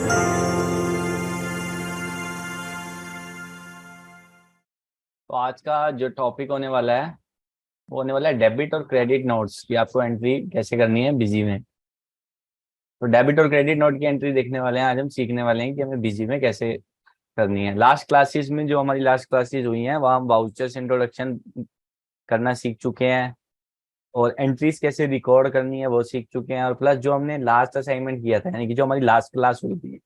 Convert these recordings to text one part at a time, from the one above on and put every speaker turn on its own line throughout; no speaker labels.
तो आज का जो टॉपिक होने वाला है वो होने वाला है डेबिट और क्रेडिट नोट्स की आपको एंट्री कैसे करनी है बिजी में। तो डेबिट और क्रेडिट नोट की एंट्री देखने वाले हैं। आज हम सीखने वाले हैं कि हमें बिजी में कैसे करनी है। लास्ट क्लासेस में जो हमारी लास्ट क्लासेस हुई हैं वहाँ हम वाउचर्स इंट्रोडक्शन करना सीख चुके हैं और एंट्रीज कैसे रिकॉर्ड करनी है वो सीख चुके हैं। और प्लस जो हमने लास्ट असाइनमेंट किया था यानी कि जो हमारी लास्ट क्लास हुई थी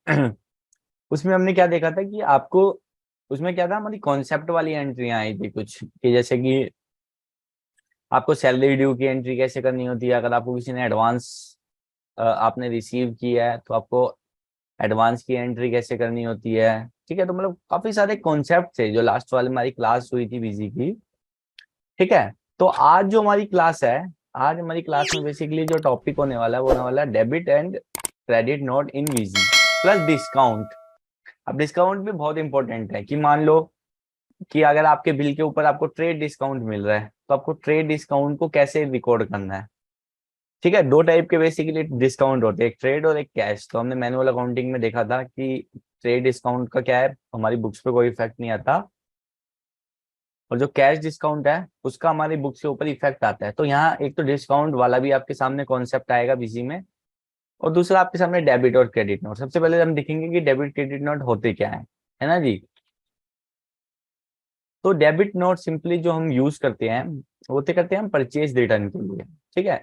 उसमें हमने क्या देखा था कि आपको उसमें क्या था, हमारी कॉन्सेप्ट वाली एंट्रियां आई थी कुछ कि जैसे कि आपको सैलरी ड्यू की एंट्री कैसे करनी होती है। अगर आपको किसी ने एडवांस आपने रिसीव किया है तो आपको एडवांस की एंट्री कैसे करनी होती है। ठीक है, तो मतलब काफी सारे कॉन्सेप्ट थे जो लास्ट वाले हमारी क्लास हुई थी बिजी की। ठीक है, तो आज जो हमारी क्लास है, आज हमारी क्लास में बेसिकली जो टॉपिक होने वाला है वो होने वाला है debit and credit note in वीजी प्लस डिस्काउंट। अब डिस्काउंट भी बहुत इंपॉर्टेंट है कि मान लो कि अगर आपके बिल के ऊपर आपको ट्रेड डिस्काउंट मिल रहा है तो आपको ट्रेड डिस्काउंट को कैसे रिकॉर्ड करना है। ठीक है, दो टाइप के बेसिकली डिस्काउंट होते हैं, एक ट्रेड और एक कैश। तो हमने मैनुअल अकाउंटिंग में देखा था कि ट्रेड डिस्काउंट का क्या है, हमारी बुक्स पे कोई इफेक्ट नहीं आता, और जो कैश डिस्काउंट है उसका हमारी बुक्स के ऊपर इफेक्ट आता है। तो यहाँ एक तो डिस्काउंट वाला भी आपके सामने कॉन्सेप्ट आएगा बिजी में, और दूसरा आपके सामने डेबिट और क्रेडिट नोट। सबसे पहले हम देखेंगे कि डेबिट क्रेडिट नोट होते क्या है ना जी। तो डेबिट नोट सिंपली जो हम यूज करते हैं होते करते हैं हम परचेज रिटर्न के लिए। ठीक है,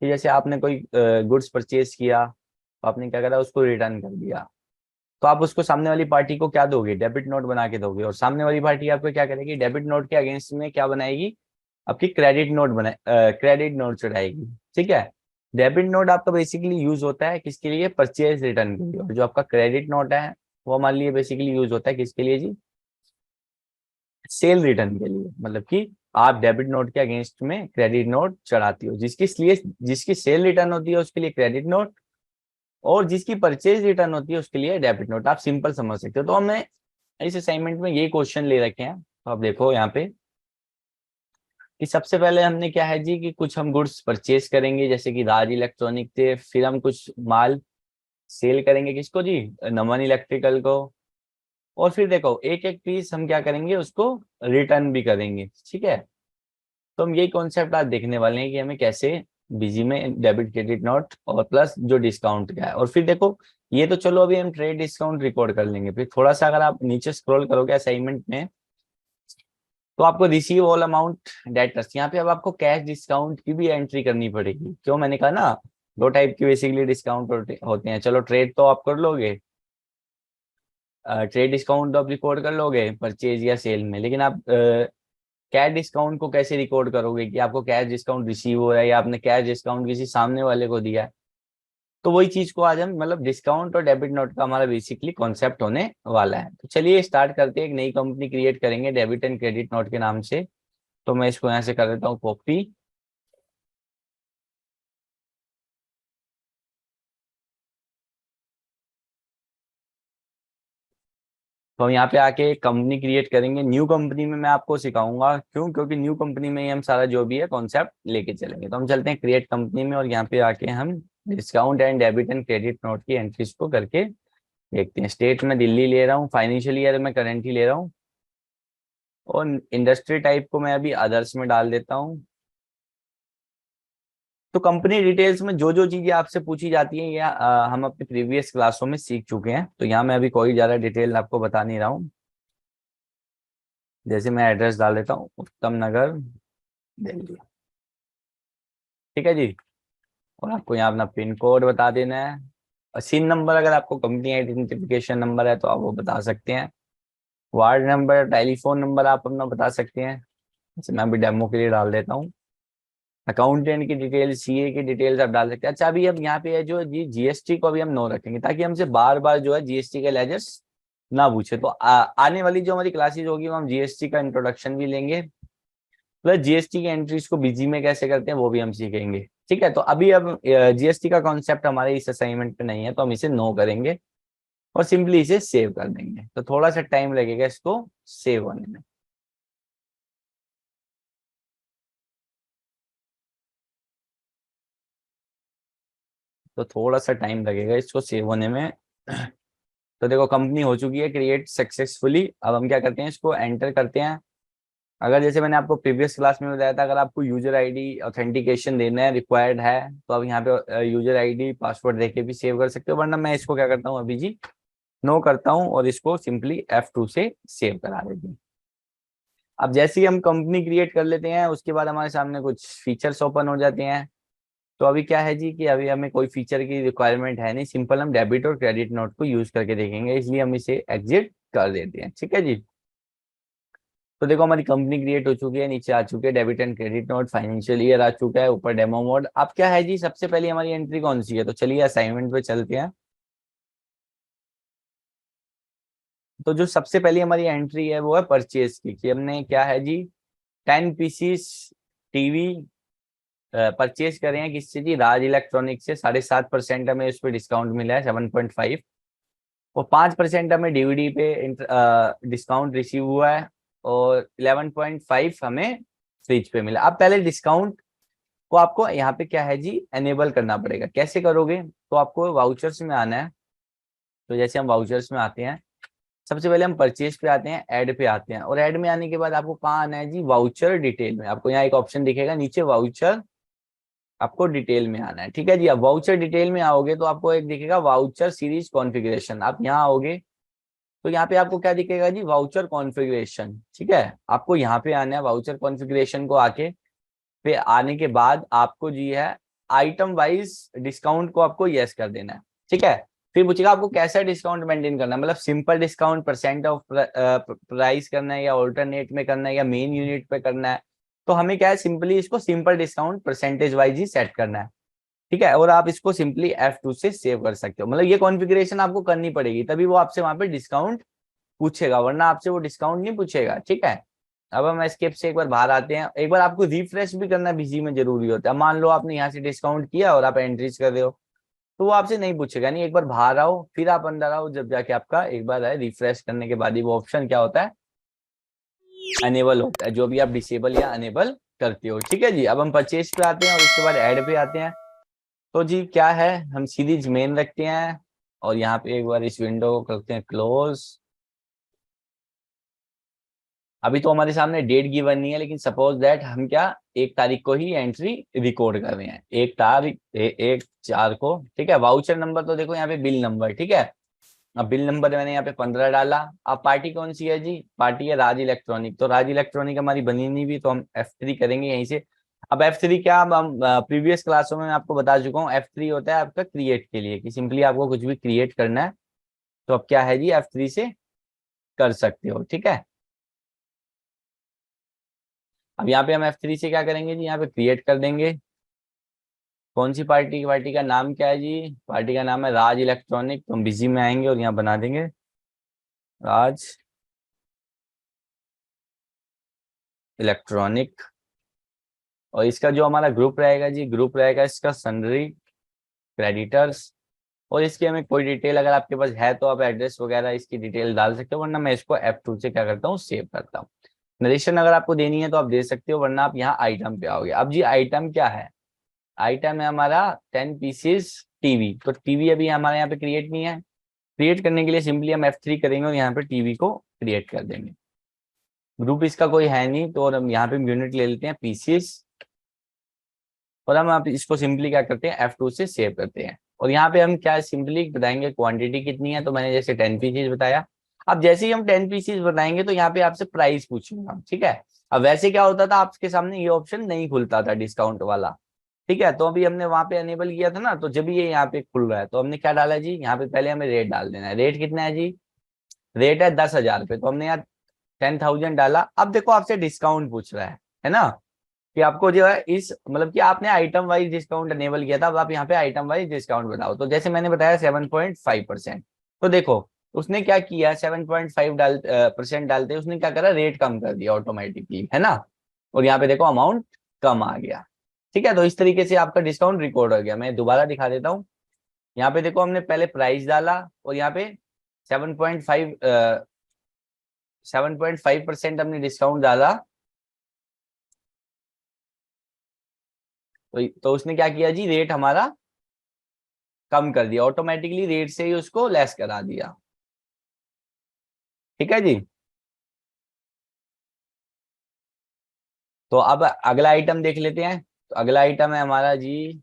कि जैसे आपने कोई गुड्स परचेज किया तो आपने क्या करा, उसको रिटर्न कर दिया, तो आप उसको सामने वाली पार्टी को क्या दोगे, डेबिट नोट बना के दोगे। और सामने वाली पार्टी आपको क्या करेगी, डेबिट नोट के अगेंस्ट में क्या बनाएगी, आपकी क्रेडिट नोट क्रेडिट नोट चढ़ाएगी। ठीक है, डेबिट नोट आपका बेसिकली यूज होता है किसके लिए, परचेज रिटर्न के लिए। और जो आपका क्रेडिट नोट है वो हमारे लिए बेसिकली यूज होता है किसके लिए जी, सेल रिटर्न के लिए। मतलब कि आप डेबिट नोट के अगेंस्ट में क्रेडिट नोट चढ़ाती हो, जिसकी सेल रिटर्न होती है उसके लिए क्रेडिट नोट, और जिसकी परचेज रिटर्न होती है उसके लिए डेबिट नोट। आप सिंपल समझ सकते हो। तो हमने इस असाइनमेंट में ये क्वेश्चन ले रखे हैं, तो आप देखो यहाँ पे कि सबसे पहले हमने क्या है जी कि कुछ हम गुड्स परचेज करेंगे जैसे कि राज इलेक्ट्रॉनिक थे, फिर हम कुछ माल सेल करेंगे किसको जी, नमन इलेक्ट्रिकल को, और फिर देखो एक एक पीस हम क्या करेंगे, उसको रिटर्न भी करेंगे। ठीक है, तो हम यही कॉन्सेप्ट आज देखने वाले हैं कि हमें कैसे बिजी में डेबिट क्रेडिट नोट और प्लस जो डिस्काउंट क्या है। और फिर देखो ये तो चलो अभी हम ट्रेड डिस्काउंट रिकॉर्ड कर लेंगे, फिर थोड़ा सा अगर आप नीचे स्क्रॉल करोगे असाइनमेंट में तो आपको रिसीव ऑल अमाउंट डेटर्स, यहाँ पे अब आपको कैश डिस्काउंट की भी एंट्री करनी पड़ेगी। क्यों, मैंने कहा ना दो टाइप की बेसिकली डिस्काउंट होते हैं। चलो ट्रेड तो आप कर लोगे, ट्रेड डिस्काउंट तो आप रिकॉर्ड कर लोगे परचेज या सेल में, लेकिन आप कैश डिस्काउंट को कैसे रिकॉर्ड करोगे कि आपको कैश डिस्काउंट रिसीव हो रहा है या आपने कैश डिस्काउंट किसी सामने वाले को दिया है। तो वही चीज को आज हम मतलब डिस्काउंट और डेबिट नोट का हमारा बेसिकली कॉन्सेप्ट होने वाला है। तो चलिए स्टार्ट करते हैं, एक नई कंपनी क्रिएट करेंगे डेबिट एंड क्रेडिट नोट के नाम से। तो मैं इसको यहाँ से कर देता हूँ कॉपी। तो हम यहाँ पे आके कंपनी क्रिएट करेंगे। न्यू कंपनी में मैं आपको सिखाऊंगा, क्यों, क्योंकि न्यू कंपनी में ही हम सारा जो भी है कॉन्सेप्ट लेके चलेंगे। तो हम चलते हैं क्रिएट कंपनी में और यहाँ पे आके हम discount and debit and credit note की एंट्रीज को करके देखते हैं। स्टेट में दिल्ली ले रहा हूँ, फाइनेंशियल ईयर में करेंट ही ले रहा हूँ, और इंडस्ट्री टाइप को मैं अभी अदर्स में डाल देता हूँ। तो कंपनी डिटेल्स में जो जो चीजें आपसे पूछी जाती हैं या हम अपने प्रीवियस क्लासों में सीख चुके हैं, तो यहाँ मैं अभी कोई ज्यादा डिटेल आपको बता नहीं रहा हूँ। जैसे मैं एड्रेस डाल देता हूँ उत्तम नगर दिल्ली। ठीक है जी, और आपको यहाँ अपना पिन कोड बता देना है, और सिन नंबर अगर आपको कंपनी आइडेंटिफिकेशन नंबर है तो आप वो बता सकते हैं। वार्ड नंबर, टेलीफोन नंबर आप अपना बता सकते हैं, जैसे मैं अभी डेमो के लिए डाल देता हूँ। अकाउंटेंट की डिटेल, सीए की डिटेल्स आप डाल सकते हैं। अच्छा अभी अब यहाँ पे है जो जी जीएसटी को अभी हम नो रखेंगे ताकि हमसे बार बार जो है जीएसटी के लेजर्स ना पूछे। तो आने वाली जो हमारी क्लासेज होगी वो हम जीएसटी का इंट्रोडक्शन भी लेंगे, प्लस जीएसटी की एंट्रीज को बीजी में कैसे करते हैं वो भी हम सीखेंगे। ठीक है, तो अभी अब जीएसटी का कॉन्सेप्ट हमारे इस असाइनमेंट पे नहीं है तो हम इसे नो करेंगे और सिंपली इसे सेव कर देंगे। तो थोड़ा सा टाइम लगेगा इसको सेव होने में। तो थोड़ा सा टाइम लगेगा इसको सेव होने में। तो देखो कंपनी हो चुकी है क्रिएट सक्सेसफुली। अब हम क्या करते हैं, इसको एंटर करते हैं। अगर जैसे मैंने आपको प्रीवियस क्लास में बताया था, अगर आपको यूजर आईडी ऑथेंटिकेशन देना है, रिक्वायर्ड है, तो आप यहाँ पे यूजर आईडी पासवर्ड देके भी सेव कर सकते हो, वरना मैं इसको क्या करता हूँ अभी जी, नो करता हूँ और इसको सिंपली F2 से सेव करा देती हूँ। अब जैसे ही हम कंपनी क्रिएट कर लेते हैं, उसके बाद हमारे सामने कुछ फीचर्स ओपन हो जाते हैं। तो अभी क्या है जी कि अभी हमें कोई फीचर की रिक्वायरमेंट है नहीं, सिंपल हम डेबिट और क्रेडिट नोट को यूज करके देखेंगे, इसलिए हम इसे एग्जिट कर देते हैं। ठीक है जी। तो देखो हमारी कंपनी क्रिएट हो चुकी है, नीचे आ चुके हैं debit and credit note, financial year आ चुका है, ऊपर डेमो मोड। अब क्या है जी, सबसे पहले हमारी एंट्री कौन सी है, तो चलिए असाइनमेंट पे चलते हैं। तो जो सबसे पहली हमारी एंट्री है वो है परचेज की, कि हमने क्या है जी 10 पीसीस टीवी परचेज करे हैं किससे जी, राज इलेक्ट्रॉनिक से। 7.5% हमें उस पर डिस्काउंट मिला है 7.5, और 5% हमें डीवीडी पे डिस्काउंट रिसीव हुआ है, और 11.5 हमें फ्रिज पे मिला। अब पहले डिस्काउंट को आपको यहाँ पे क्या है जी एनेबल करना पड़ेगा। कैसे करोगे, तो आपको वाउचर्स में आना है। तो जैसे हम वाउचर्स में आते हैं, सबसे पहले हम परचेज पे आते हैं, ऐड पे आते हैं, और ऐड में आने के बाद आपको कहाँ आना है जी, वाउचर डिटेल में। आपको यहाँ एक ऑप्शन दिखेगा नीचे वाउचर, आपको डिटेल में आना है। ठीक है जी। अब वाउचर डिटेल में आओगे तो आपको एक दिखेगा वाउचर सीरीज कॉन्फ़िगरेशन। आप यहाँ आओगे तो यहाँ पे आपको क्या दिखेगा जी, वाउचर कॉन्फ़िगरेशन। ठीक है, आपको यहाँ पे आना है, वाउचर कॉन्फ़िगरेशन को आके पे आने के बाद आपको जी है आइटम वाइज डिस्काउंट को आपको यस कर देना है। ठीक है, फिर पूछेगा आपको कैसा डिस्काउंट मेंटेन करना है, मतलब simple discount, percent of price करना है, या ऑल्टरनेट में करना है, या मेन यूनिट पे करना है। तो हमें क्या है, सिंपली इसको सिंपल डिस्काउंट परसेंटेज वाइज ही सेट करना है। ठीक है, और आप इसको सिंपली F2 से सेव कर सकते हो, मतलब ये कॉन्फ़िगरेशन आपको करनी पड़ेगी, तभी वो आपसे वहां पे डिस्काउंट पूछेगा, वरना आपसे वो डिस्काउंट नहीं पूछेगा। ठीक है, अब हम एस्केप से एक बार बाहर आते हैं। एक बार आपको रिफ्रेश भी करना बिजी में जरूरी होता है। मान लो आपने यहाँ से डिस्काउंट किया और आप एंट्रीज कर रहे हो, तो वो आपसे नहीं पूछेगा, नहीं, एक बार बाहर आओ फिर आप अंदर आओ, जब जाके आपका एक बार है रिफ्रेश करने के बाद ही वो ऑप्शन क्या होता है, अनेबल होता है, जो भी आप डिसेबल या अनेबल करते हो। ठीक है जी। अब हम परचेज पे आते हैं और उसके बाद ऐड पे आते हैं। तो जी क्या है, हम सीरीज मेन रखते हैं, और यहाँ पे एक बार इस विंडो को करते हैं क्लोज। अभी तो हमारे सामने डेट गिवन नहीं है, लेकिन सपोज दैट हम क्या 1 तारीख को ही एंट्री रिकॉर्ड कर रहे हैं, 1 तारीख 1/4 को। ठीक है, वाउचर नंबर तो देखो यहाँ पे बिल नंबर। ठीक है, अब बिल नंबर मैंने यहाँ पे 15 डाला। अब पार्टी कौन सी है जी, पार्टी है राज इलेक्ट्रॉनिक। तो राज इलेक्ट्रॉनिक हमारी बनी नहीं भी, तो हम F3 करेंगे यहीं से। अब F3 क्या, अब हम प्रीवियस क्लासों में मैं आपको बता चुका हूँ, F3 होता है आपका क्रिएट के लिए, कि सिंपली आपको कुछ भी क्रिएट करना है तो अब क्या है जी F3 से कर सकते हो। ठीक है, अब यहाँ पे हम F3 से क्या करेंगे जी, यहाँ पे क्रिएट कर देंगे। कौन सी पार्टी, पार्टी का नाम क्या है जी, पार्टी का नाम है राज इलेक्ट्रॉनिक। तो हम बिजी में आएंगे और यहाँ बना देंगे राज इलेक्ट्रॉनिक, और इसका जो हमारा ग्रुप रहेगा जी, ग्रुप रहेगा इसका सन्ड्री क्रेडिटर्स। और इसकी हमें कोई डिटेल अगर आपके पास है तो आप एड्रेस वगैरह इसकी डिटेल डाल सकते हो, वरना मैं इसको F2 से क्या करता हूँ, सेव करता हूँ। नरेशन अगर आपको देनी है तो आप दे सकते हो, वरना आप यहाँ आइटम पे आओगे। अब जी आइटम क्या है, आइटम है हमारा 10 पीसेस टीवी। तो टीवी अभी हमारे यहाँ पे क्रिएट नहीं है, क्रिएट करने के लिए सिंपली हम F3 करेंगे और यहाँ पे टीवी को क्रिएट कर देंगे। ग्रुप इसका कोई है नहीं, तो हम यहाँ पे यूनिट ले लेते हैं पीसीस, और हम आप इसको सिंपली क्या करते हैं, F2 से सेव करते हैं। और यहाँ पे हम क्या सिंपली बताएंगे क्वांटिटी कितनी है, तो मैंने जैसे 10 पीसेस बताया। अब जैसे ही हम 10 पीसेस बताएंगे तो यहाँ पे आपसे प्राइस पूछेंगे। ठीक है, अब वैसे क्या होता था, आपके सामने ये ऑप्शन नहीं खुलता था डिस्काउंट वाला। ठीक है, तो अभी हमने वहां पे अनेबल किया था ना, तो जब ये यहाँ पे खुल रहा है तो हमने क्या डाला जी, यहाँ पे पहले हमें रेट डाल देना है। रेट कितना है जी, रेट है 10,000 रुपये, तो हमने यहाँ 10,000 डाला। अब देखो आपसे डिस्काउंट पूछ रहा है ना, कि आपको जो है इस मतलब कि आपने आइटम वाइज डिस्काउंट अनेबल किया था, अब आप यहाँ पे आइटम वाइज डिस्काउंट बताओ। तो जैसे मैंने बताया 7.5%। तो देखो उसने क्या किया, 7.5 % डालते उसने क्या करा, रेट कम कर दिया ऑटोमेटिकली, है ना। और यहाँ पे देखो अमाउंट कम आ गया। ठीक है, तो इस तरीके से आपका डिस्काउंट रिकॉर्ड हो गया। मैं दोबारा दिखा देता हूँ। यहाँ पे देखो हमने पहले प्राइस डाला, और यहाँ पे 7.5 7.5% हमने डिस्काउंट डाला। तो उसने क्या किया जी, रेट हमारा कम कर दिया, ऑटोमेटिकली रेट से ही उसको लेस करा दिया। ठीक है जी। तो अब अगला आइटम देख लेते हैं। तो अगला आइटम है हमारा जी,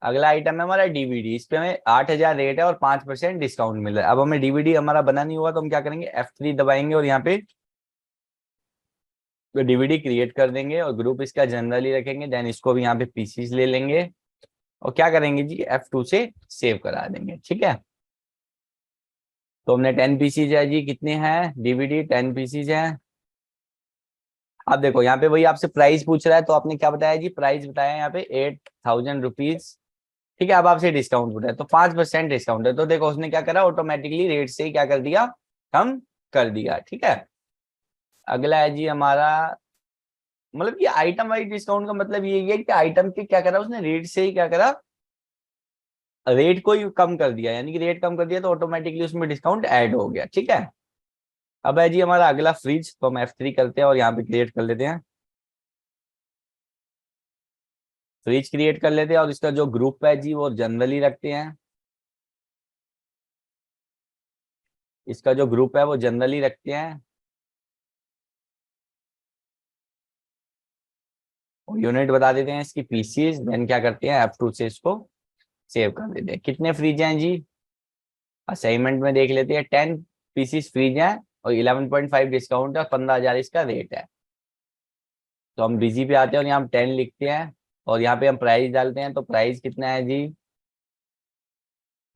अगला आइटम है हमारा डीवीडी। इस पे हमें 8,000 रेट है और 5% डिस्काउंट मिल रहा है। अब हमें डीवीडी हमारा बना नहीं हुआ तो हम क्या करेंगे, F3 दबाएंगे और यहाँ पे डीवीडी क्रिएट कर देंगे और ग्रुप इसका जनरली रखेंगे। देन इसको भी यहाँ पे पीसीज ले लेंगे और क्या करेंगे जी, F2 से सेव करा देंगे। ठीक है। तो हमने 10 पीसीज है जी, कितने हैं डीवीडी, 10 पीसीज है। अब देखो यहाँ पे वही आपसे प्राइस पूछ रहा है, तो आपने क्या बताया जी, प्राइस बताया यहाँ पे 8,000 रुपीज। ठीक है। अब आपसे डिस्काउंट पूछा है तो 5% डिस्काउंट है, तो देखो उसने क्या करा, ऑटोमेटिकली रेट से ही क्या कर दिया, कम कर दिया। ठीक है। अगला है जी हमारा, मतलब ये आइटम वाइज डिस्काउंट का मतलब ये है कि आइटम के क्या करा उसने, रेट से ही क्या करा, रेट को ही कम कर दिया, यानी कि रेट कम कर दिया तो ऑटोमेटिकली उसमें डिस्काउंट ऐड हो गया। ठीक है। अब है जी हमारा अगला फ्रिज, तो हम F3 करते हैं और यहाँ पे क्रिएट कर लेते हैं, फ्रिज क्रिएट कर लेते हैं और इसका जो ग्रुप है जी वो जनरली रखते हैं। इसका जो ग्रुप है वो जनरली रखते हैं और यूनिट बता देते हैं इसकी पीसीज। देन क्या करते हैं, F2 से इसको सेव कर देते हैं। कितने फ्रिज हैं जी, असाइनमेंट में देख लेते हैं। 10 पीसीज फ्रिज हैं और 11.5 डिस्काउंट है और 15,000 इसका रेट है। तो हम बिजी पे आते हैं और यहाँ 10 लिखते हैं और यहाँ पे हम प्राइस डालते हैं। तो प्राइस कितना है जी,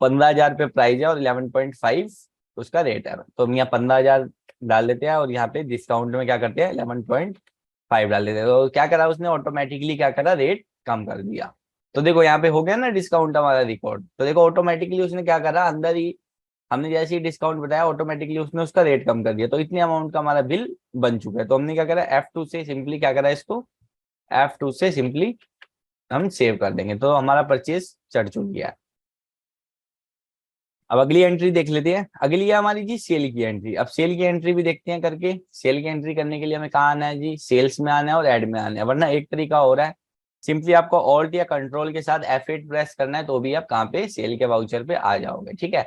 15,000 पे प्राइस है और 11.5 उसका रेट है। तो हम यहाँ 15,000 डाल देते हैं और यहाँ पे डिस्काउंट में क्या करते हैं, 11.5 डाल देते हैं। तो क्या करा उसने, ऑटोमेटिकली क्या करा, रेट कम कर दिया। तो देखो यहाँ पे हो गया ना डिस्काउंट हमारा रिकॉर्ड। तो देखो ऑटोमेटिकली उसने क्या करा, अंदर ही हमने जैसे ही डिस्काउंट बताया ऑटोमेटिकली उसने उसका रेट कम कर दिया। तो इतने अमाउंट का हमारा बिल बन चुका है। तो हमने क्या करा, F2 से सिंपली क्या करा, इसको F2 से सिंपली हम सेव कर देंगे। तो हमारा परचेज चढ़ चुकी है। अब अगली एंट्री देख लेते हैं। अगली है हमारी जी सेल की एंट्री। अब सेल की एंट्री भी देखते हैं करके। सेल की एंट्री करने के लिए हमें कहाँ आना है जी, सेल्स में आना है और ऐड में आना है। वरना एक तरीका हो रहा है, सिंपली आपको ऑल्ट या कंट्रोल के साथ F8 प्रेस करना है तो भी आप कहाँ पे, सेल के वाउचर पे आ जाओगे। ठीक है।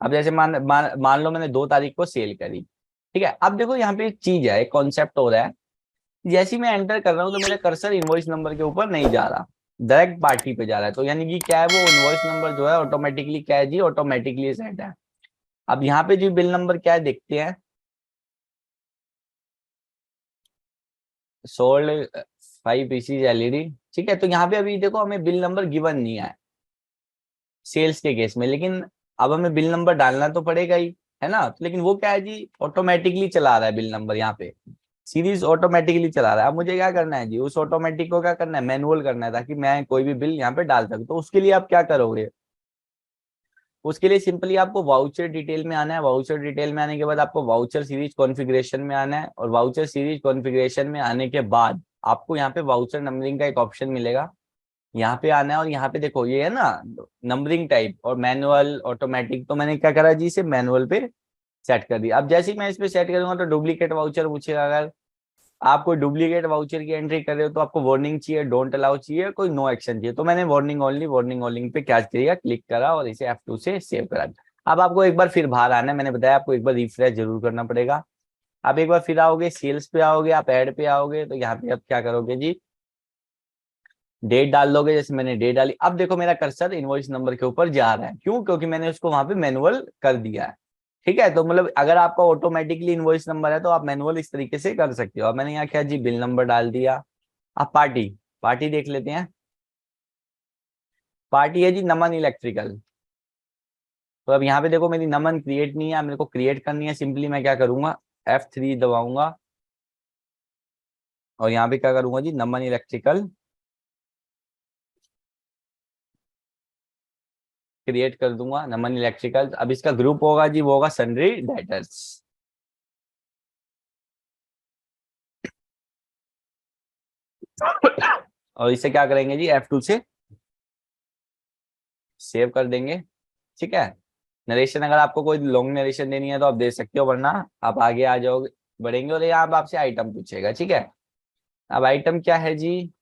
अब जैसे मान लो मैंने 2 तारीख को सेल करी। ठीक है। अब देखो यहाँ पे एक चीज है, एक कॉन्सेप्ट हो रहा है, जैसे ही मैं एंटर कर रहा हूँ तो मेरा कर्सर इनवॉइस नंबर के ऊपर नहीं जा रहा, डायरेक्ट पार्टी पे जा रहा है। तो यानी कि क्या है, वो इनवॉइस नंबर जो है ऑटोमेटिकली क्या है जी, ऑटोमेटिकली सेट है। अब यहाँ पे जी बिल नंबर क्या है देखते हैं, सोल्ड 5 पीसीज एलईडी। ठीक है। तो यहाँ पे अभी देखो हमें बिल नंबर गिवन नहीं है सेल्स के केस में, लेकिन अब हमें बिल नंबर डालना तो पड़ेगा ही, है ना। तो लेकिन वो क्या है जी, ऑटोमेटिकली चला रहा है बिल नंबर, यहाँ पे सीरीज ऑटोमेटिकली चला रहा है। अब मुझे क्या करना है जी, उस ऑटोमेटिक को क्या करना है, मैनुअल करना है, ताकि मैं कोई भी बिल यहाँ पे डाल सकूं। तो उसके लिए आप क्या करोगे, उसके लिए सिंपली आपको वाउचर डिटेल में आना है। वाउचर डिटेल में आने के बाद आपको वाउचर सीरीज कॉन्फ़िगरेशन में आना है और वाउचर सीरीज कॉन्फ़िगरेशन में आने के बाद आपको यहाँ पे वाउचर नंबरिंग का एक ऑप्शन मिलेगा, यहाँ पे आना है। और यहाँ पे देखो ये है ना नंबरिंग टाइप और मैनुअल ऑटोमेटिक, तो मैंने क्या करा जी, इसे मैनुअल पे सेट कर दिया। अब जैसे ही मैं इस पे सेट करूंगा तो डुप्लीकेट वाउचर पूछेगा। अगर आप कोई डुप्लीकेट वाउचर की एंट्री कर रहे हो तो आपको वार्निंग चाहिए, डोंट अलाउ चाहिए, कोई नो एक्शन चाहिए। तो मैंने वार्निंग ओनली पे क्या किया, क्लिक करा और इसे F2 से सेव करा। अब आपको एक बार फिर बाहर आना है, मैंने बताया आपको एक बार रिफ्रेश जरूर करना पड़ेगा। आप एक बार फिर आओगे, सेल्स पे आओगे, आप ऐड पे आओगे, तो यहाँ पे आप क्या करोगे जी, डेट डाल दोगे। जैसे मैंने डेट डाली, अब देखो मेरा कर्सर इनवॉइस नंबर के ऊपर जा रहा है, क्यों, क्योंकि मैंने उसको वहां पे मैनुअल कर दिया है। ठीक है। तो मतलब अगर आपका ऑटोमेटिकली इनवॉइस नंबर है तो आप मैनुअल इस तरीके से कर सकते हो। अब मैंने यहाँ क्या जी, बिल नंबर डाल दिया। अब पार्टी, पार्टी देख लेते हैं। पार्टी है जी नमन इलेक्ट्रिकल। तो अब यहाँ पे देखो मेरी नमन क्रिएट नहीं है, मेरे को क्रिएट करनी है। सिंपली मैं क्या करूंगा, F3 दबाऊंगा और यहाँ पे क्या करूंगा जी, नमन इलेक्ट्रिकल क्रिएट कर दूंगा, नमन इलेक्ट्रिकल। अब इसका ग्रुप होगा जी, वो होगा सन्ड्री डेटर्स। और इसे क्या करेंगे जी, F2 से सेव कर देंगे। ठीक है। नरेशन अगर आपको कोई लॉन्ग नरेशन देनी है तो आप दे सकते हो, वरना आप आगे आ जाओगे, बढ़ेंगे और यहाँ आपसे आइटम पूछेगा। ठीक है। अब आइटम क्या है जी,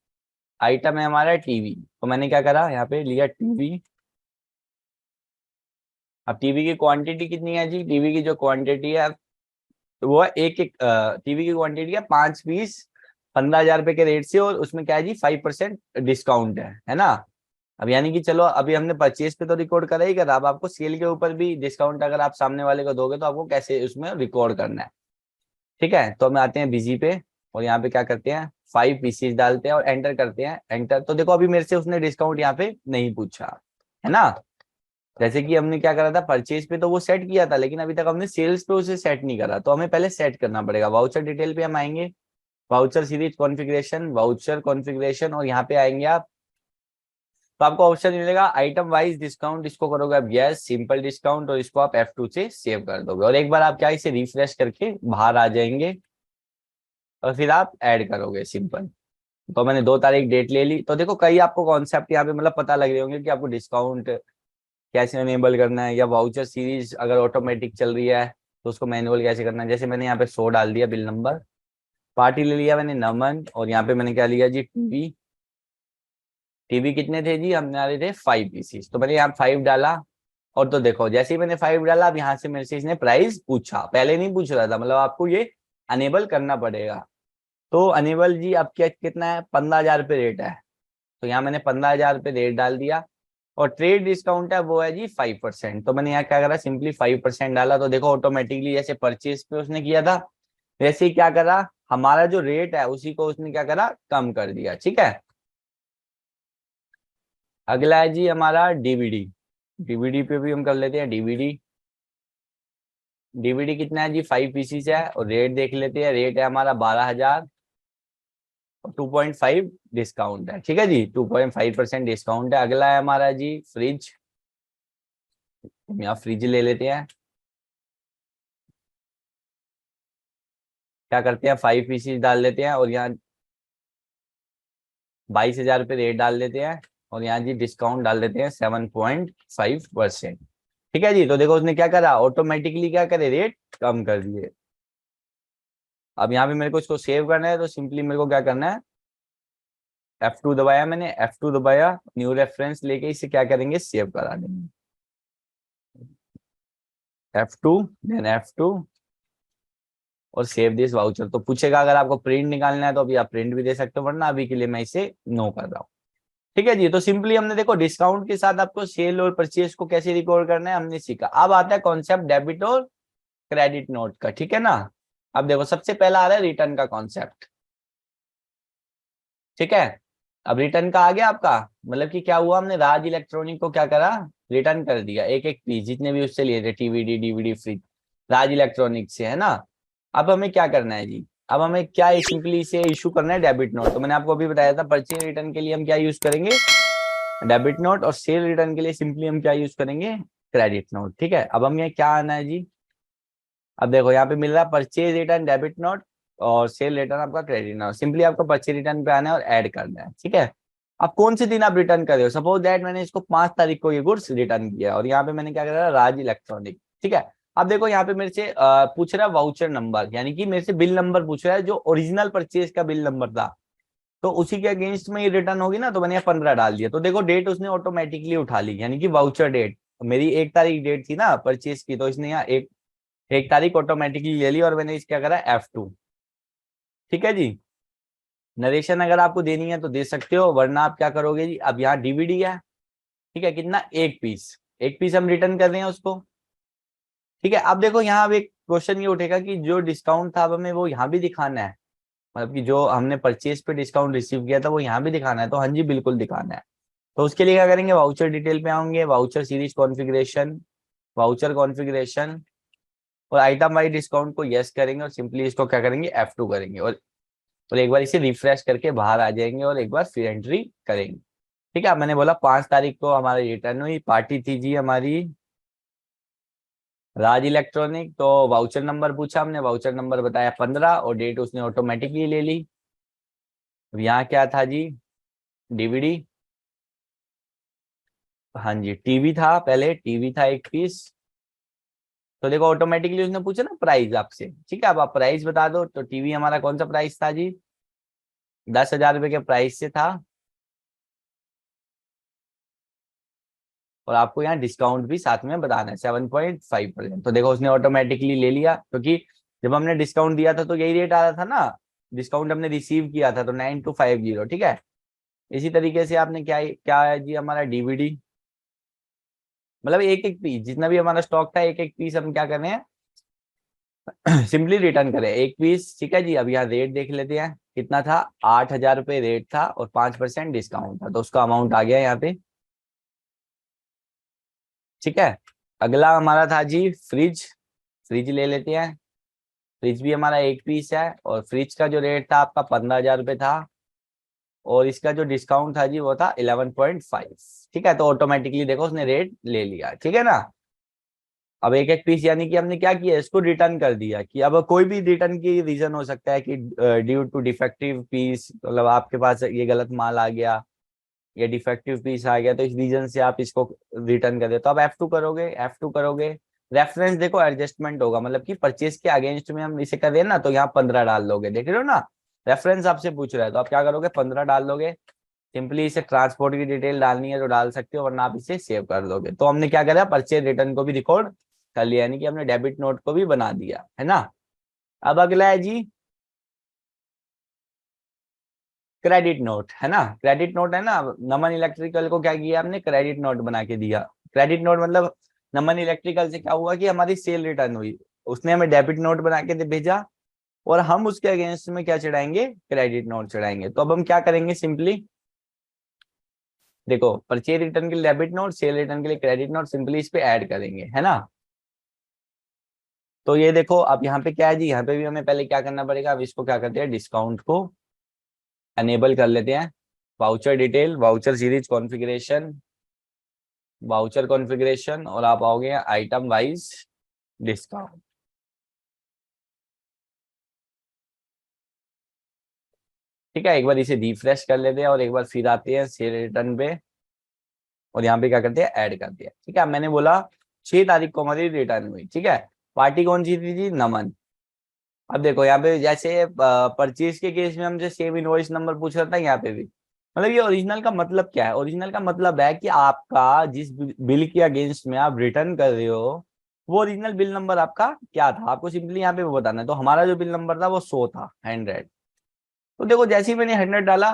आइटम है हमारा टीवी, तो मैंने क्या करा यहाँ पे लिया टीवी। अब टीवी की क्वांटिटी कितनी है जी, टीवी की जो क्वांटिटी है वो है एक एक टीवी की क्वांटिटी है 5 पीस 15,000 रुपए के रेट से, और उसमें क्या है जी 5% डिस्काउंट है ना। अब यानी कि चलो अभी हमने परचेज पे तो रिकॉर्ड करा ही करा, अब आपको सेल के ऊपर भी डिस्काउंट अगर आप सामने वाले को दोगे तो आपको कैसे उसमें रिकॉर्ड करना है। ठीक है, तो हम आते हैं बिजी पे और यहाँ पे क्या करते हैं 5 पीसीज डालते हैं और एंटर करते हैं, एंटर। तो देखो अभी मेरे से उसने डिस्काउंट यहाँ पे नहीं पूछा है ना। जैसे कि हमने क्या करा था परचेज पे तो वो सेट किया था, लेकिन अभी तक हमने सेल्स पे उसे सेट नहीं करा, तो हमें पहले सेट करना पड़ेगा। वाउचर डिटेल पे हम आएंगे, voucher series configuration, voucher configuration, और यहाँ पे आएंगे आप तो आपको ऑप्शन मिलेगा आइटम वाइज डिस्काउंट, इसको करोगे आप यस सिंपल डिस्काउंट, और इसको आप F2 से सेव कर दोगे, और एक बार आप क्या इसे रिफ्रेश करके बाहर आ जाएंगे और फिर आप ऐड करोगे सिंपल। तो मैंने 2 तारीख डेट ले ली, तो देखो कई आपको कॉन्सेप्ट यहाँ पे मतलब पता लग रहे होंगे कि आपको डिस्काउंट कैसे अनेबल करना है, या वाउचर सीरीज अगर ऑटोमेटिक चल रही है तो उसको मैनुअल कैसे करना है। जैसे मैंने यहाँ पे 100 डाल दिया बिल नंबर, पार्टी ले लिया मैंने नमन, और यहाँ पे मैंने क्या लिया जी टीवी। टीवी कितने थे जी, हमने डाले थे 5 पीसीस, तो मैंने यहाँ 5 डाला। और तो देखो जैसे ही मैंने 5 डाला, अब यहाँ से मेरे से इसने प्राइस पूछा, पहले नहीं पूछ रहा था, मतलब आपको ये अनेबल करना पड़ेगा। तो अनेबल जी अब क्या कितना है 15,000 रुपये रेट है, तो यहाँ मैंने 15,000 रुपये रेट डाल दिया, और ट्रेड डिस्काउंट है वो है जी 5%, तो मैंने यहाँ क्या करा सिंपली 5% डाला। तो देखो ऑटोमेटिकली जैसे परचेज पे उसने किया था वैसे ही क्या करा, हमारा जो रेट है उसी को उसने क्या करा कम कर दिया। ठीक है, अगला है जी हमारा डीवीडी। डीवीडी पे भी हम कर लेते हैं डीवीडी। डीवीडी कितना है जी 5 पीसीस है, और रेट देख लेते हैं, रेट है हमारा 12,000 और 2.5 डिस्काउंट है। ठीक है जी 2.5% डिस्काउंट है। अगला है हमारा जी फ्रिज, हम यहाँ फ्रिज ले लेते हैं। क्या करते हैं 5 पीसीस डाल देते हैं, और यहाँ 22,000 रुपये रेट डाल देते हैं, और यहाँ जी डिस्काउंट डाल देते हैं 7.5%। ठीक है जी, तो देखो उसने क्या करा ऑटोमेटिकली क्या करे रेट कम कर दिए। अब यहाँ पे मेरे को इसको सेव करना है, तो सिंपली मेरे को क्या करना है F2 दबाया, मैंने F2 दबाया, न्यू रेफरेंस लेके इसे क्या करेंगे सेव करा देंगे। F2 देन F2 और सेव दिस वाउचर। तो पूछेगा अगर आपको प्रिंट निकालना है तो अभी आप प्रिंट भी दे सकते हो, वरना अभी के लिए मैं इसे नो कर रहा हूँ। ठीक है जी, तो सिंपली हमने देखो डिस्काउंट के साथ आपको सेल और परचेज को कैसे रिकॉर्ड करना है हमने सीखा। अब आता है कॉन्सेप्ट डेबिट और क्रेडिट नोट का। ठीक है ना, अब देखो सबसे पहला आ रहा है रिटर्न का कॉन्सेप्ट। ठीक है, अब रिटर्न का आ गया आपका, मतलब कि क्या हुआ हमने राज इलेक्ट्रॉनिक को क्या करा रिटर्न कर दिया, एक एक पीस जितने भी उससे लिए थे टीवीडी डीवीडी फ्रिज राज इलेक्ट्रॉनिक से, है ना। अब हमें क्या करना है जी, अब हमें क्या सिंपली इसे इशू करना है डेबिट नोट। तो मैंने आपको अभी बताया था परचेज रिटर्न के लिए हम क्या यूज करेंगे डेबिट नोट, और सेल रिटर्न के लिए सिंपली हम क्या यूज करेंगे क्रेडिट नोट। ठीक है, अब हमें क्या आना है जी, अब देखो यहाँ पे मिल रहा है परचेज रिटर्न डेबिट नोट और सेल रिटर्न आपका क्रेडिट नोट। सिंपली आपको परचेज रिटर्न पे आना है और ऐड करना है। ठीक है, अब कौन से दिन आप रिटर्न कर रहे हो, सपोज दैट मैंने इसको 5 तारीख को ये गुड्स रिटर्न किया, और यहाँ पे मैंने क्या करा राज इलेक्ट्रॉनिक। ठीक है, अब देखो यहाँ पे मेरे से पूछ रहा है वाउचर नंबर, यानी कि मेरे से बिल नंबर पूछ रहा है जो ओरिजिनल परचेज का बिल नंबर था, तो उसी के अगेंस्ट में ये रिटर्न होगी ना, तो मैंने यहाँ 15 डाल दिया। तो देखो डेट उसने ऑटोमेटिकली उठा ली, यानी कि वाउचर डेट मेरी 1 तारीख डेट थी ना परचेज की, तो इसने यहाँ 1 तारीख ऑटोमेटिकली ले ली, और मैंने इस क्या करा F2। ठीक है जी, नरेशन अगर आपको देनी है तो दे सकते हो, वरना आप क्या करोगे जी, अब यहाँ डीवीडी है। ठीक है, कितना 1 पीस, 1 पीस हम रिटर्न कर रहे हैं उसको। ठीक है, अब देखो यहाँ अब एक क्वेश्चन ये उठेगा कि जो डिस्काउंट था अब हमें वो यहाँ भी दिखाना है, मतलब कि जो हमने परचेज पे डिस्काउंट रिसीव किया था वो यहाँ भी दिखाना है। तो हाँ जी बिल्कुल दिखाना है। तो उसके लिए क्या करेंगे वाउचर डिटेल पे आएंगे, voucher series configuration, voucher configuration, और आइटम वाइज डिस्काउंट को यस करेंगे, और सिंपली इसको क्या करेंगे F2 करेंगे, और एक बार इसे रिफ्रेश करके बाहर आ जाएंगे, और एक बार फिर एंट्री करेंगे। ठीक है, मैंने बोला 5 तारीख को हमारी रिटर्न हुई, पार्टी थी जी हमारी राज इलेक्ट्रॉनिक, तो वाउचर नंबर पूछा हमने, वाउचर नंबर बताया 15, और डेट उसने ऑटोमेटिकली ले ली। अब यहाँ क्या था जी डीवीडी, हाँ जी टीवी था, पहले टीवी था 1 पीस। तो देखो ऑटोमेटिकली उसने पूछा ना प्राइस आपसे, ठीक है, अब आप प्राइस बता दो। तो टीवी हमारा कौन सा प्राइस था जी 10,000 रुपए के प्राइस से था, और आपको यहाँ डिस्काउंट भी साथ में बताना है 7.5%। तो देखो उसने ऑटोमेटिकली ले लिया, क्योंकि जब हमने डिस्काउंट दिया था तो यही रेट आ रहा था ना, डिस्काउंट हमने रिसीव किया था तो 9250। ठीक है, इसी तरीके से आपने क्या क्या है जी, हमारा डीवीडी, मतलब एक एक पीस जितना भी हमारा स्टॉक था, एक एक पीस हम क्या कर रहे हैं सिंपली रिटर्न करें एक पीस। ठीक है जी, अब यहाँ रेट देख लेते हैं कितना था, 8,000 रुपये रेट था और 5% डिस्काउंट था, तो उसका अमाउंट आ गया यहाँ पे। ठीक है, अगला हमारा था जी फ्रिज। फ्रिज ले लेते हैं, फ्रिज भी हमारा एक पीस है और फ्रिज का जो रेट था आपका 15,000 रुपये था और इसका जो डिस्काउंट था जी वो था 11.5। ठीक है, तो ऑटोमेटिकली देखो उसने रेट ले लिया। ठीक है ना, अब एक एक पीस यानी कि हमने क्या किया, इसको रिटर्न कर दिया। कि अब कोई भी रिटर्न की रीजन हो सकता है कि ड्यू टू डिफेक्टिव पीस, मतलब आपके पास ये गलत माल आ गया या डिफेक्टिव पीस आ गया, तो इस रीजन से आप इसको रिटर्न कर दे। तो अब F2 करोगे, F2 करोगे, रेफरेंस देखो एडजस्टमेंट होगा, मतलब कि परचेज के अगेंस्ट में हम इसे कर रहे हैं ना, तो यहाँ 15 डाल लोगे, देख रहे हो ना, रेफरेंस आपसे पूछ रहा है तो आप क्या करोगे, 15 डाल लोगे। सिंपली इसे ट्रांसपोर्ट की डिटेल डालनी है तो डाल सकते हो, वरना आप इसे सेव कर दोगे। तो हमने क्या करा, परचेज रिटर्न को भी रिकॉर्ड कर लिया, यानी कि हमने डेबिट नोट को भी बना दिया है ना। अब अगला है जी क्रेडिट नोट, है ना। क्रेडिट नोट है ना, नमन इलेक्ट्रिकल को क्या किया हमने, क्रेडिट नोट बना के दिया। क्रेडिट नोट मतलब नमन इलेक्ट्रिकल से क्या हुआ कि हमारी सेल रिटर्न हुई, उसने हमें डेबिट नोट बना के भेजा और हम उसके अगेंस्ट में क्या चढ़ाएंगे, क्रेडिट नोट चढ़ाएंगे। तो अब हम क्या करेंगे, सिंपली देखो परचेज रिटर्न के लिए डेबिट नोट, सेल रिटर्न के लिए क्रेडिट नोट, सिंपली इस पे ऐड करेंगे, है ना। तो ये देखो अब यहाँ पे क्या है जी, यहाँ पे भी हमें पहले क्या करना पड़ेगा, अब इसको क्या करते हैं, डिस्काउंट को एनेबल कर लेते हैं। Voucher detail, voucher series configuration, voucher configuration, और आप आओगे आइटम वाइज डिस्काउंट। ठीक है, एक बार इसे रिफ्रेश कर लेते हैं और एक बार फिर आते हैं सेल रिटर्न पे और यहाँ पे क्या करते हैं, ऐड करते हैं। ठीक है, मैंने बोला 6 तारीख को हमारी रिटर्न हुई। ठीक है, पार्टी कौन सी थी जी, नमन। अब देखो यहाँ पे जैसे परचेज के केस में हमसे सेम इनवॉइस नंबर पूछ रहा था, यहाँ पे भी मतलब ये ओरिजिनल का मतलब क्या है, ओरिजिनल का मतलब है कि आपका जिस बिल के अगेंस्ट में आप रिटर्न कर रहे हो वो ओरिजिनल बिल नंबर आपका क्या था, आपको सिंपली यहाँ पे वो बताना है। तो हमारा जो बिल नंबर था वो 100 था, 100। तो देखो जैसे ही मैंने 100 डाला,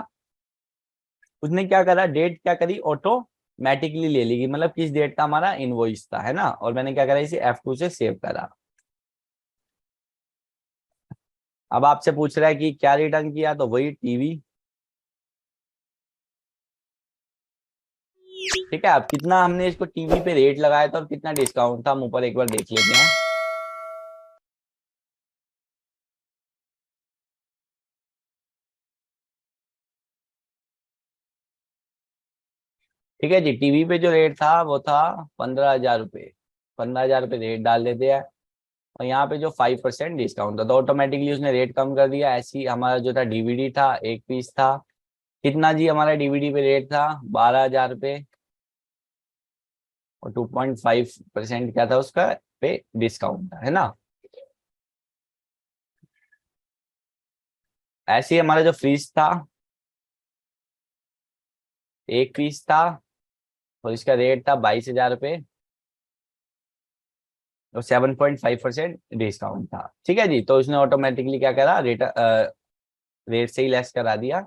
उसने क्या करा, डेट क्या करी, ऑटोमेटिकली ले ली, मतलब किस डेट का हमारा इनवॉइस था, है ना। और मैंने क्या करा, इसे F2 से सेव करा। अब आपसे पूछ रहा है कि क्या रिटर्न किया, तो वही टीवी। ठीक है, अब कितना हमने इसको टीवी पे रेट लगाया था और कितना डिस्काउंट था, हम ऊपर एक बार देख लेते हैं। ठीक है जी, टीवी पे जो रेट था वो था 15,000 रुपये। 15,000 रुपये रेट डाल देते हैं और यहाँ पे जो 5% डिस्काउंट था तो ऑटोमेटिकली उसने रेट कम कर दिया। ऐसी हमारा जो था डीवीडी था, एक पीस था, कितना जी, हमारा डीवीडी पे रेट था 12,000 रुपये और 2.5% क्या था उसका पे डिस्काउंट था, है ना। ऐसे ही हमारा जो फ्रिज था, एक पीस था और इसका रेट था 22,000 रुपये और 7.5% डिस्काउंट था। ठीक है जी, तो उसने ऑटोमेटिकली क्या करा, रेट से ही लेस करा दिया।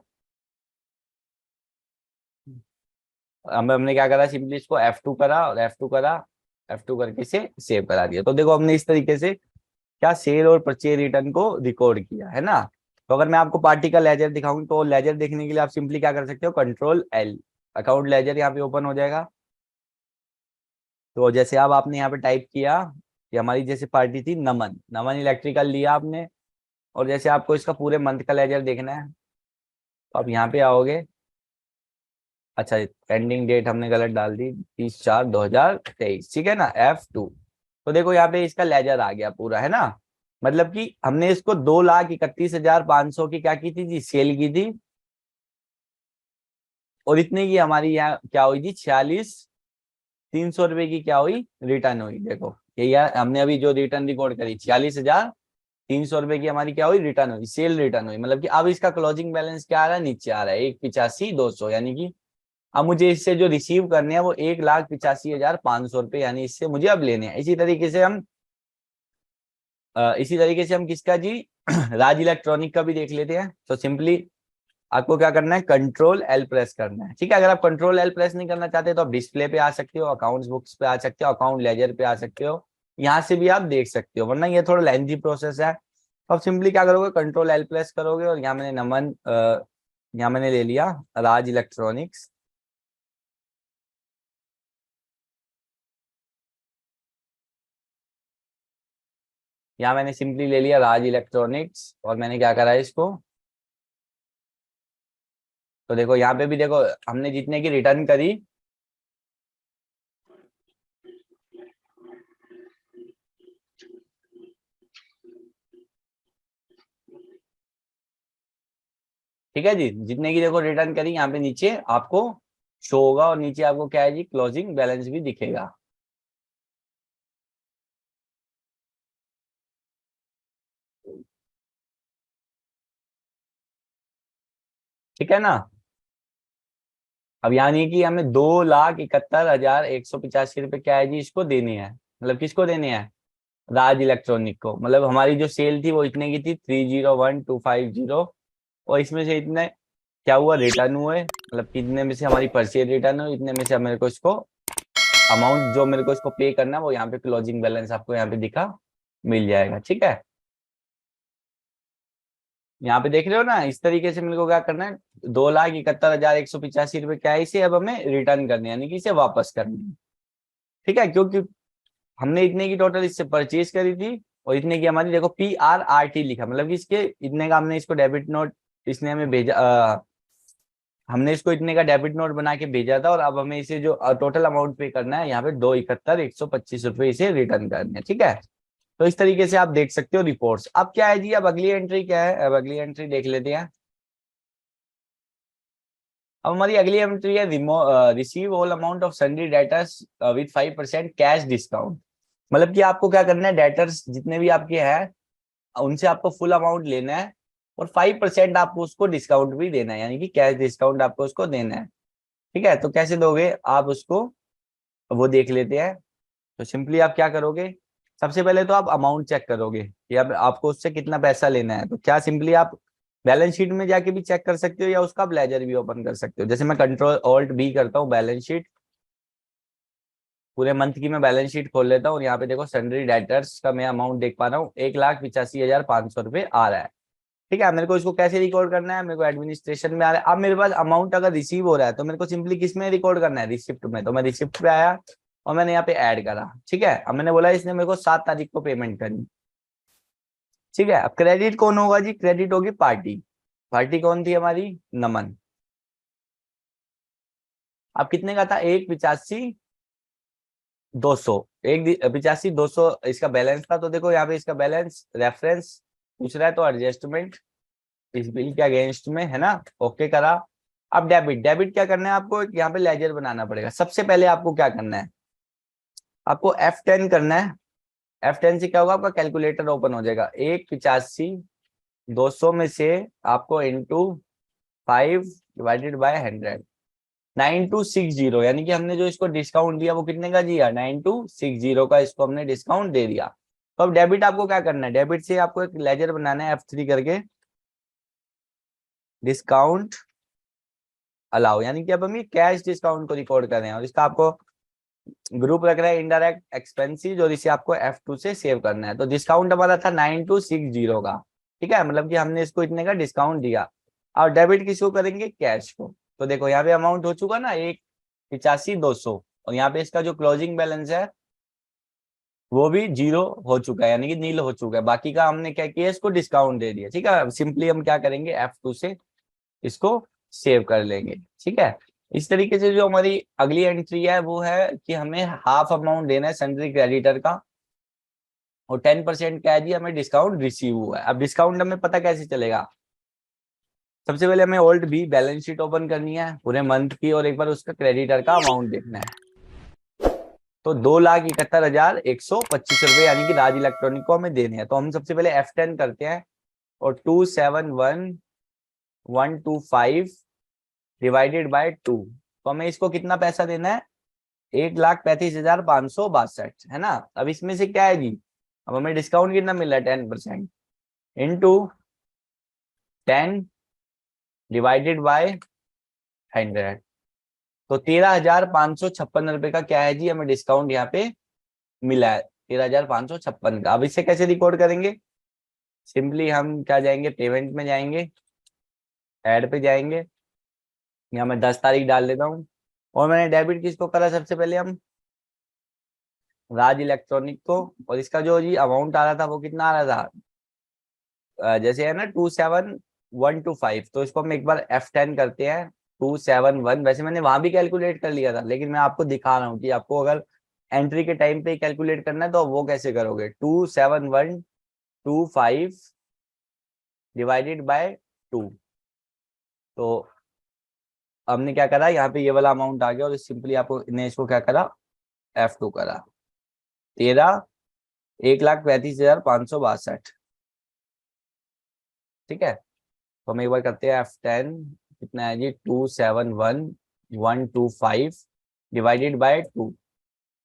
हमने क्या करा, सिंपली इसको F2 करा और F2 करा, F2 करके इसे सेव करा दिया। तो देखो हमने इस तरीके से क्या सेल और परचेज रिटर्न को रिकॉर्ड किया, है ना। तो अगर मैं आपको पार्टी का लेजर दिखाऊं तो लेजर देखने के लिए आप सिंपली क्या कर सकते हो, Ctrl L, अकाउंट लेजर यहाँ पे ओपन हो जाएगा। तो जैसे अब आपने यहाँ पे टाइप किया कि हमारी जैसे पार्टी थी नमन, नमन इलेक्ट्रिकल लिया आपने, और जैसे आपको इसका पूरे मंथ का लेजर देखना है तो आप यहाँ पे आओगे। अच्छा, पेंडिंग डेट हमने गलत डाल दी, 30/4/2023। ठीक है ना, F2। तो देखो यहाँ पे इसका लेजर आ गया पूरा, है ना। मतलब कि हमने इसको 2,31,500 की क्या की थी जी, सेल की थी, और इतने की हमारी यहाँ क्या हुई जी, 46,300 रुपये की क्या हुई, रिटर्न हुई। देखो ये यार हमने अभी जो रिटर्न रिकॉर्ड करी, 46,300 रुपये की हमारी क्या हुई, रिटर्न हुई, सेल रिटर्न हुई। मतलब कि अब इसका क्लोजिंग बैलेंस क्या आ रहा है, नीचे आ रहा है 1,85,200, यानी कि अब मुझे इससे जो रिसीव करने हैं वो 1,85,500 रुपए, यानी इससे मुझे अब लेने हैं। इसी तरीके से हम किसका जी राज इलेक्ट्रॉनिक का भी देख लेते हैं। तो सिंपली आपको क्या करना है, कंट्रोल एल प्रेस करना है। ठीक है, अगर आप कंट्रोल एल प्रेस नहीं करना चाहते तो आप डिस्प्ले पे आ सकते हो, अकाउंट्स बुक्स पे आ सकते हो, अकाउंट लेजर पे आ सकते हो, यहाँ से भी आप देख सकते हो, वरना ये थोड़ा लेंथी प्रोसेस है। तो आप सिंपली क्या करोगे, कंट्रोल एल प्रेस करोगे और यहाँ मैंने यहाँ मैंने ले लिया राज इलेक्ट्रॉनिक्स। यहाँ मैंने सिंपली ले लिया राज इलेक्ट्रॉनिक्स और मैंने क्या करा है इसको, तो देखो यहाँ पे भी देखो हमने जितने की रिटर्न करी, ठीक है जी, जितने की देखो रिटर्न करी यहाँ पे नीचे आपको शो होगा और नीचे आपको क्या है जी, क्लोजिंग बैलेंस भी दिखेगा। ठीक है ना। अब यानी कि हमें 2,71,185 रुपए क्या है जी, इसको देने हैं, मतलब किसको देने हैं, राज इलेक्ट्रॉनिक को। मतलब हमारी जो सेल थी वो इतने की थी 301,250, और इसमें से इतने क्या हुआ, रिटर्न हुए, मतलब कितने में से हमारी परचेज रिटर्न हुई, इतने में से मेरे को इसको अमाउंट जो मेरे को इसको पे करना है वो यहाँ पे क्लोजिंग बैलेंस आपको यहाँ पे दिखा मिल जाएगा। ठीक है, यहाँ पे देख रहे हो ना, इस तरीके से मेरे को क्या करना है, 2,71,185 रुपए क्या है, इसे अब हमें रिटर्न करने यानी कि इसे वापस करने है। ठीक है, क्योंकि हमने इतने की टोटल इससे परचेज करी थी और इतने की हमारी देखो PRRT लिखा, मतलब कि इसके इतने का हमने इसको डेबिट नोट, इसने हमें भेजा, हमने इसको इतने का डेबिट नोट बना के भेजा था और अब हमें इसे जो टोटल अमाउंट पे करना है यहाँ पे 2,71,125 रुपए इसे रिटर्न करने हैं। ठीक है, तो इस तरीके से आप देख सकते हो रिपोर्ट्स। अब क्या है जी, अब अगली एंट्री क्या है, अब अगली एंट्री देख लेते हैं। अब हमारी अगली एंट्री है receive all amount of sundry debtors with 5% cash discount. मतलब कि आपको क्या करना है, डेटर्स जितने भी आपके हैं उनसे आपको फुल अमाउंट लेना है और 5% आपको उसको डिस्काउंट भी देना है, यानी कि कैश डिस्काउंट आपको उसको देना है। ठीक है, तो कैसे दोगे आप उसको, वो देख लेते हैं। तो सिंपली आप क्या करोगे, सबसे पहले तो आप अमाउंट चेक करोगे कि अब आपको उससे कितना पैसा लेना है। तो क्या सिंपली आप बैलेंस शीट में जाके भी चेक कर सकते हो या उसका आप लेजर भी ओपन कर सकते हो। जैसे मैं कंट्रोल ऑल्ट बी करता हूँ, बैलेंस शीट, पूरे मंथ की मैं बैलेंस शीट खोल लेता हूँ और यहाँ पे देखो सन्ड्री डेटर्स का मैं अमाउंट देख पा रहा हूँ, 1,85,500 रुपए आ रहा है। ठीक है, मेरे को इसको कैसे रिकॉर्ड करना है, मेरे को एडमिनिस्ट्रेशन में आ रहा है। अब मेरे पास अमाउंट अगर रिसीव हो रहा है तो मेरे को सिंपली किस में रिकॉर्ड करना है, रिसिप्ट में। तो मैं रिसिप्ट पे आया और मैंने यहाँ पे ऐड करा। ठीक है, अब मैंने बोला इसने मेरे को 7 तारीख को पेमेंट करनी। ठीक है, अब क्रेडिट कौन होगा जी, क्रेडिट होगी पार्टी। पार्टी कौन थी हमारी, नमन। अब कितने का था, 1,85,200, 1,85,200 इसका बैलेंस था। तो देखो यहाँ पे इसका बैलेंस रेफरेंस पूछ रहा है तो एडजस्टमेंट इस बिल के अगेंस्ट में है ना, ओके करा। अब डेबिट, डेबिट क्या करना है आपको, यहाँ पे लेजर बनाना पड़ेगा। सबसे पहले आपको क्या करना है, आपको F10 करना है। F10 से क्या होगा, आपका कैलकुलेटर ओपन हो जाएगा। 1,85,200 में से आपको इंटू 5 डिवाइडेड बाय 100, 9,260, यानी कि हमने जो इसको डिस्काउंट दिया वो कितने का दिया, 9,260 का इसको हमने डिस्काउंट दे दिया। तो अब डेबिट आपको क्या करना है, डेबिट से आपको एक लेजर बनाना है F3 करके, डिस्काउंट अलाउ, यानी कि अब हम ये कैश डिस्काउंट को रिकॉर्ड कर रहे हैं और इसका आपको ग्रुप रख रहा है इनडायरेक्ट एक्सपेंसेस और इसे आपको F2 से सेव करना है। तो डिस्काउंट हमारा था 9,260 का। ठीक है, मतलब कि हमने इसको इतने का डिस्काउंट दिया। और डेबिट किसको करेंगे, कैश को। तो देखो यहाँ पे अमाउंट हो चुका ना 1,85,200 और यहाँ पे इसका जो क्लोजिंग बैलेंस है वो भी 0 हो चुका है, यानी कि नील हो चुका है। बाकी का हमने क्या किया, इसको डिस्काउंट दे दिया। ठीक है, सिंपली हम क्या करेंगे, F2 से इसको सेव कर लेंगे। ठीक है, इस तरीके से जो हमारी अगली एंट्री है वो है कि हमें हाफ अमाउंट देना है सन्ड्री क्रेडिटर का और 10% क्या है जी, हमें डिस्काउंट रिसीव हुआ है। अब डिस्काउंट हमें पता कैसे चलेगा, सबसे पहले हमें old be balance sheet open करनी है पूरे मंथ की और एक बार उसका क्रेडिटर का अमाउंट देखना है। तो 2,71,125 रुपए यानी कि राज इलेक्ट्रॉनिक को हमें देने हैं। तो हम सबसे पहले F10 करते हैं और 271,125 डिवाइडेड बाय 2, तो हमें इसको कितना पैसा देना है, 1,35,562, है ना। अब इसमें से क्या है जी, अब हमें डिस्काउंट कितना मिल रहा है, 10% इंटू 10 डिवाइडेड बाय 100, तो 13,556 रुपए का क्या है जी, हमें डिस्काउंट यहाँ पे मिला है, 13,556 का। अब इसे कैसे रिकॉर्ड करेंगे, सिंपली हम क्या जाएंगे, पेमेंट में जाएंगे, ऐड पे जाएंगे, यहाँ मैं 10 तारीख डाल देता हूँ। और मैंने डेबिट किसको करा, सबसे पहले हम राज इलेक्ट्रॉनिक को, और इसका जो जी अमाउंट आ रहा था वो कितना आ रहा था, जैसे है ना 27,125, तो इसको हम एक बार F10 करते हैं, 271। वैसे मैंने वहां भी कैलकुलेट कर लिया था, लेकिन मैं आपको दिखा रहा हूँ कि आपको अगर एंट्री के टाइम पे ही कैलकुलेट करना है तो वो कैसे करोगे, 27125 डिवाइडेड बाय 2। तो हमने क्या करा, यहाँ पे ये वाला अमाउंट आ गया, और सिंपली आपको ने इसको क्या करा, F2 करा, 1,35,562, ठीक है। तो हम एक बार करते हैं F10, कितना है जी, 271,125 डिवाइडेड बाय 2,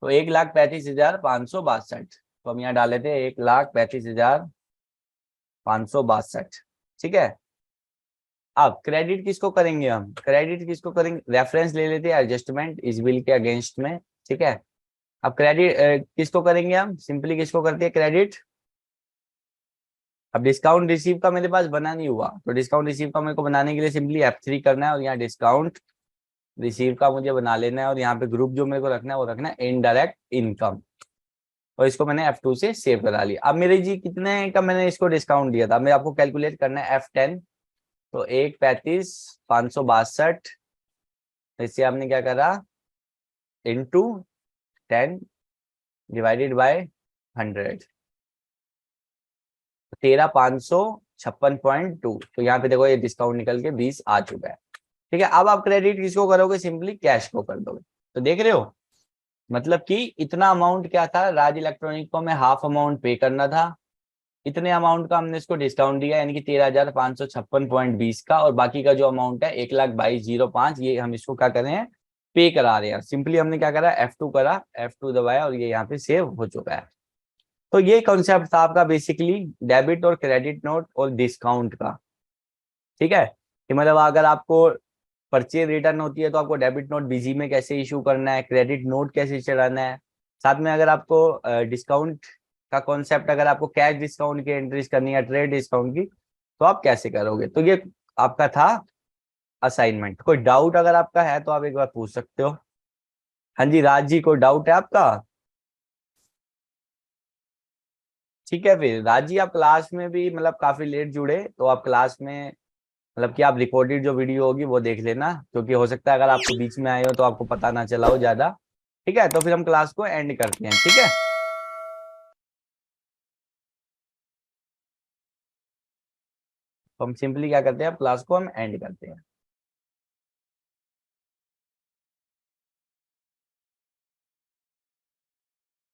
तो 1,35,562, तो हम यहाँ डाल लेते हैं 1,35,562, ठीक है। अब क्रेडिट किसको करेंगे, हम क्रेडिट किसको करेंगे, रेफरेंस ले लेते हैं एडजस्टमेंट इस बिल के अगेंस्ट में, ठीक है। अब क्रेडिट किसको करेंगे, हम सिंपली किसको करते हैं क्रेडिट। अब डिस्काउंट रिसीव का मेरे पास बना नहीं हुआ, तो डिस्काउंट रिसीव का मेरे को बनाने के लिए सिंपली F3 करना है, और यहाँ डिस्काउंट रिसीव का मुझे बना लेना है, और यहाँ पे ग्रुप जो मेरे को रखना है वो रखना है इनडायरेक्ट इनकम, और इसको मैंने F2 से सेव करा लिया। अब मेरे जी कितने का मैंने इसको डिस्काउंट दिया था, मैं आपको कैलकुलेट करना है F10, तो 1,35,562, इससे आपने क्या करा, इंटू 10 डिवाइडेड बाय 100, 13,556.2, तो यहाँ पे देखो ये डिस्काउंट निकल के 20 आ चुका है, ठीक है। अब आप क्रेडिट किसको करोगे, सिंपली कैश को कर दोगे। तो देख रहे हो, मतलब कि इतना अमाउंट क्या था, राज इलेक्ट्रॉनिक को मैं हाफ अमाउंट पे करना था, इतने अमाउंट का हमने इसको डिस्काउंट दिया, यानी कि 13,556.20 का, और बाकी का जो अमाउंट है 1,22,005, ये हम इसको क्या कर रहे हैं, पे करा रहे हैं। सिंपली हमने क्या करा, F2 करा, F2 दबाया, और ये यहाँ पे सेव हो चुका है। तो ये कॉन्सेप्ट था आपका बेसिकली डेबिट और क्रेडिट नोट और डिस्काउंट का, ठीक है। कि मतलब अगर आपको परचेज रिटर्न होती है तो आपको डेबिट नोट बीजी में कैसे इशू करना है, क्रेडिट नोट कैसे चलाना है, साथ में अगर आपको डिस्काउंट का कॉन्सेप्ट, अगर आपको कैश डिस्काउंट की एंट्रीज करनी है, ट्रेड डिस्काउंट की, तो आप कैसे करोगे। तो ये आपका था असाइनमेंट। कोई डाउट अगर आपका है तो आप एक बार पूछ सकते हो। हाँ जी राज जी, कोई डाउट है आपका, ठीक है। फिर राज जी आप क्लास में भी मतलब काफी लेट जुड़े, तो आप क्लास में मतलब कि आप रिकॉर्डेड जो वीडियो होगी वो देख लेना, क्योंकि हो सकता है अगर आपको बीच में आए हो तो आपको पता ना चला हो ज्यादा, ठीक है। तो फिर हम क्लास को एंड करते हैं, ठीक है। तो हम सिंपली क्या करते हैं, क्लास को हम एंड करते हैं।